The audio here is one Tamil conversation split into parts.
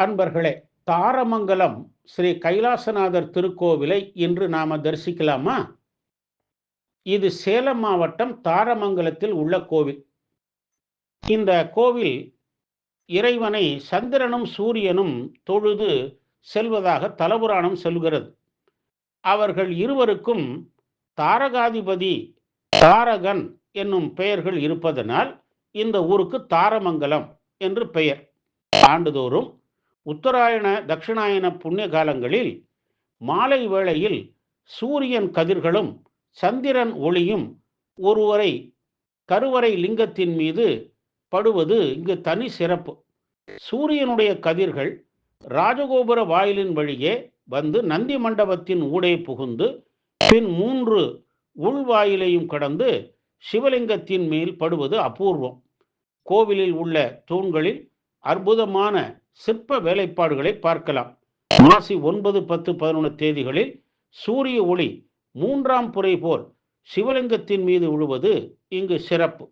அன்பர்களே, தாரமங்கலம் ஸ்ரீ கைலாசநாதர் திருக்கோவிலை இன்று நாம தரிசிக்கலாமா? இது சேலம் மாவட்டம் தாரமங்கலத்தில் உள்ள கோவில். இந்த கோவில் இறைவனை சந்திரனும் சூரியனும் தொழுது செல்வதாக தலபுராணம் சொல்கிறது. அவர்கள் இருவருக்கும் தாரகாதிபதி தாரகன் என்னும் பெயர்கள் இருப்பதனால் இந்த ஊருக்கு தாரமங்கலம் என்று பெயர். ஆண்டுதோறும் உத்தராயண தட்சிணாயன புண்ணிய காலங்களில் மாலை வேளையில் சூரியன் கதிர்களும் சந்திரன் ஒளியும் ஒருவரை கருவறை லிங்கத்தின் மீது படுவது இங்கு தனி சிறப்பு. சூரியனுடைய கதிர்கள் ராஜகோபுர வாயிலின் வழியே வந்து நந்தி மண்டபத்தின் ஊடே புகுந்து பின் 3 உள்வாயிலையும் கடந்து சிவலிங்கத்தின் மேல் படுவது அபூர்வம். கோவிலில் உள்ள தூண்களில் அற்புதமான சிற்ப வேலைப்பாடுகளை பார்க்கலாம். மாசி 9, 10, 11 தேதிகளில் சூரிய ஒளி 3ஆம் புரை போல் சிவலிங்கத்தின் மீது விழுவது இங்கு சிறப்பு.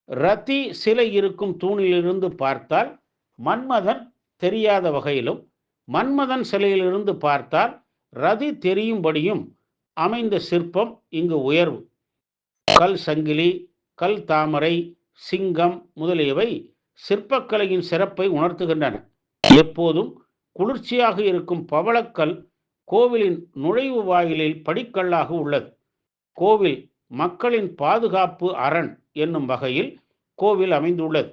ரதி சிலை இருக்கும் தூணிலிருந்து பார்த்தால் மன்மதன் தெரியாத வகையிலும், மன்மதன் சிலையிலிருந்து பார்த்தால் ரதி தெரியும்படியும் அமைந்த சிற்பம் இங்கு உயர்வு. கல் சங்கிலி, கல் தாமரை, சிங்கம் முதலியவை சிற்பக்கலையின் சிறப்பை உணர்த்துகின்றன. எப்போதும் குளிர்ச்சியாக இருக்கும் பவளக்கல் கோவிலின் நுழைவு வாயிலில் படிக்கல்லாக உள்ளது. கோவில் மக்களின் பாதுகாப்பு அரண் என்னும் வகையில் கோவில் அமைந்துள்ளது.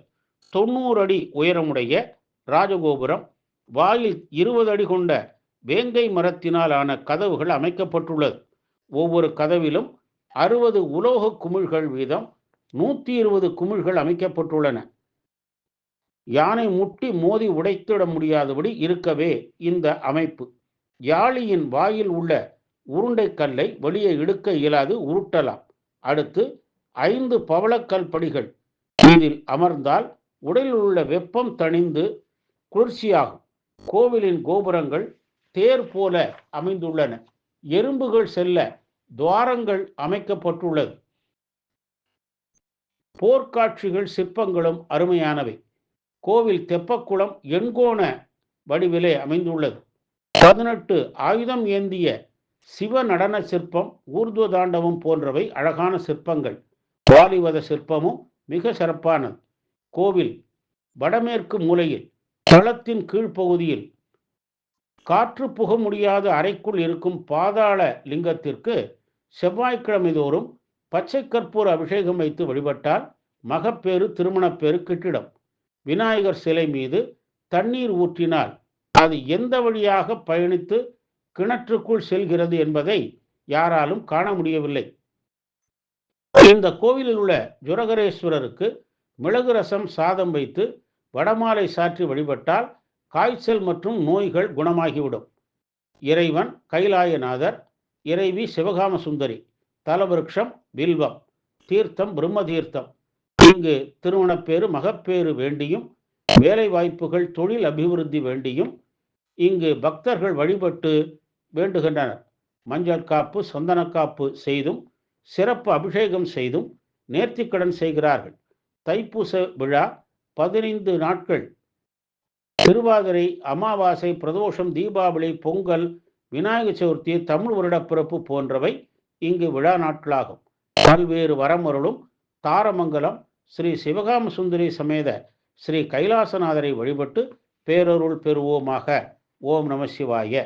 90 அடி உயரமுடைய ராஜகோபுரம், வாயில் 20 அடி கொண்ட வேங்கை மரத்தினால் ஆன கதவுகள் அமைக்கப்பட்டுள்ளது. ஒவ்வொரு கதவிலும் 60 உலோக குமிழ்கள் வீதம் 120 குமிழ்கள் அமைக்கப்பட்டுள்ளன. யானை முட்டி மோதி உடைத்திட முடியாதபடி இருக்கவே இந்த அமைப்பு. யாழியின் வாயில் உள்ள உருண்டை கல்லை வெளியே இழுக்க இயலாது, உருட்டலாம். அடுத்து 5 பவளக்கல் படிகள். இதில் அமர்ந்தால் உடலில் உள்ள வெப்பம் தணிந்து குளிர்ச்சியாகும். கோவிலின் கோபுரங்கள் தேர் போல அமைந்துள்ளன. எறும்புகள் செல்ல துவாரங்கள் அமைக்கப்பட்டுள்ளது. போர்க்காட்சிகள் சிற்பங்களும் அருமையானவை. கோவில் தெப்பக்குளம் எண்கோண வடிவிலே அமைந்துள்ளது. 18 ஆயுதம் ஏந்திய சிவ நடன சிற்பம், ஊர்துவ தாண்டவம் போன்றவை அழகான சிற்பங்கள். வாலிவத சிற்பமும் மிக சிறப்பானது. கோவில் வடமேற்கு மூலையில் தளத்தின் கீழ்ப்பகுதியில் காற்று புக முடியாத அறைக்குள் இருக்கும் பாதாள லிங்கத்திற்கு செவ்வாய்க்கிழமை தோறும் பச்சை கற்பூர அபிஷேகம் வைத்து வழிபட்டால் மகப்பேறு, திருமணப்பேறு கிட்டிடம். விநாயகர் சிலை மீது தண்ணீர் ஊற்றினால் அது எந்த வழியாக பயணித்து கிணற்றுக்குள் செல்கிறது என்பதை யாராலும் காண முடியவில்லை. இந்த கோவிலில் உள்ள ஜுரகரேஸ்வரருக்கு மிளகு ரசம் சாதம் வைத்து வடமாலை சாற்றி வழிபட்டால் காய்ச்சல் மற்றும் நோய்கள் குணமாகிவிடும். இறைவன் கைலாயநாதர், இறைவி சிவகாம சுந்தரி, தலவிருட்சம் வில்வம், தீர்த்தம் பிரம்ம தீர்த்தம். இங்கு திருமணப்பேறு, மகப்பேறு வேண்டியும், வேலை வாய்ப்புகள், தொழில் அபிவிருத்தி வேண்டியும் இங்கு பக்தர்கள் வழிபட்டு வேண்டுகின்றனர். மஞ்சள் காப்பு, சந்தனக்காப்பு செய்தும், சிறப்பு அபிஷேகம் செய்தும் நேர்த்திக்கடன் செய்கிறார்கள். தைப்பூச விழா 15 நாட்கள், திருவாதிரை, அமாவாசை, பிரதோஷம், தீபாவளி, பொங்கல், விநாயக சதுர்த்தி, தமிழ் வருடப்பிறப்பு போன்றவை இங்கு விழா நாட்களாகும். பல்வேறு வரமருளும் தாரமங்கலம் ஸ்ரீ சிவகாம சுந்தரி சமேத ஸ்ரீ கைலாசநாதரை வழிபட்டு பேரருள் பெறுவோமாக. ஓம் நம சிவாய.